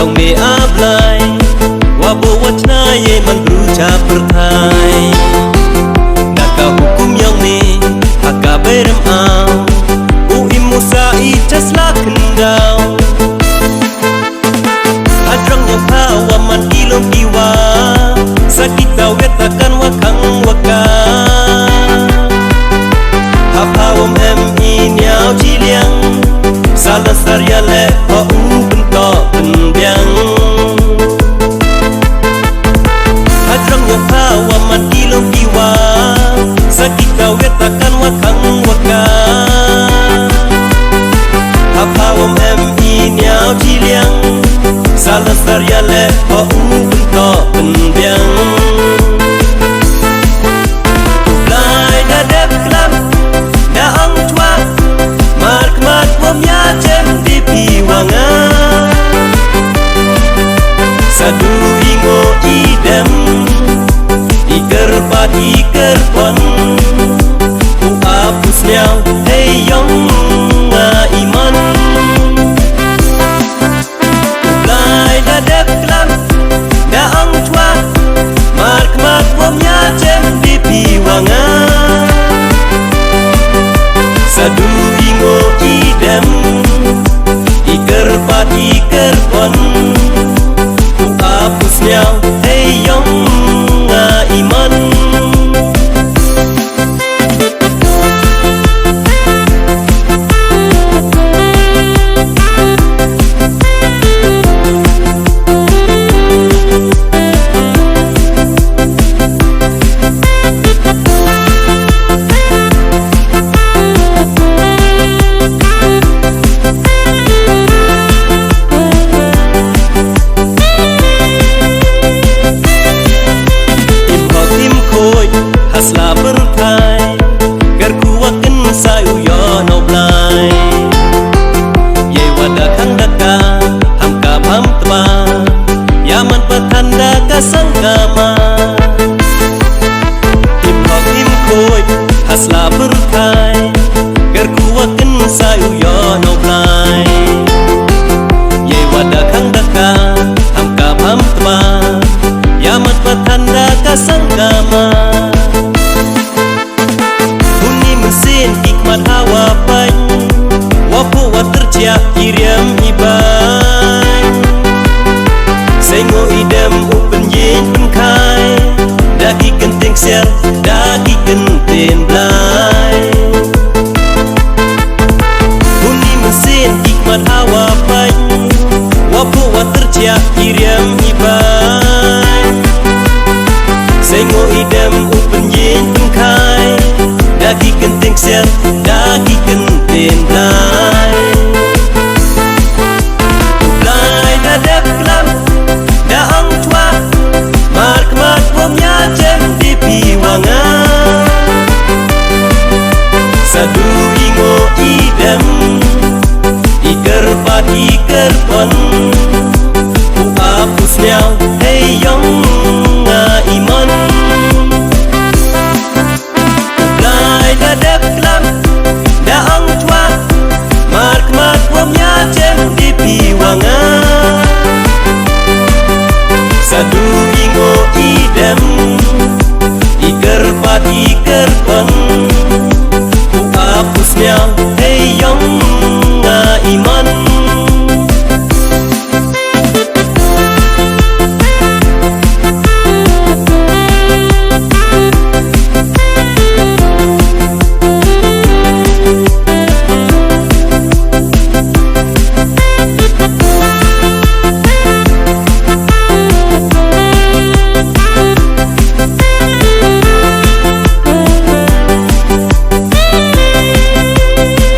yang me ablay wabo wachna ye man berucap bertai naka hukum yang me haka berem au uim musa icas la kendau adrang yang pawa man ilom iwa sakit dawet akan wakang waka hapawam em inyau ciliang salah sarya le ho bentok penbiang adrang yang pawa man ilom iwa sakit dawet akan wakang waka hapawam em inyau ciliang salah sarya le ho bentok penbiang Blai da dep klam da ang tua mark mat wam ya jem di piwanga sadu ingo idem iker pat iker pon ku apus miau hey yong nga iman Blai da dep klam da ang tua mark mat wam ya jem di piwanga sadu ingo idem iker pat iker pon ku apus miau hey yong nga iman hasla berkai gar kuakin sayu yo no blai ye wada kang daka hamka pam tba yaman patanda ka sangkama him koi hasla berkai gar kuakin sayu yo no blai ye wada kang daka hamka pam tba yaman patanda ka sangkama mesin hikmat hawa pan wapu watercia iriam iban sengo idem upen yin penkai dagi kenting sel dagi kenting blai huni mesin hikmat hawa pan wapu watercia iriam iban sengo idem upen yin penkai dagi kenting sel dagi kenting blai blai da dep klam da ang tua mark mat wam ya jem di piwanga sadu ingo idem iker pat iker pon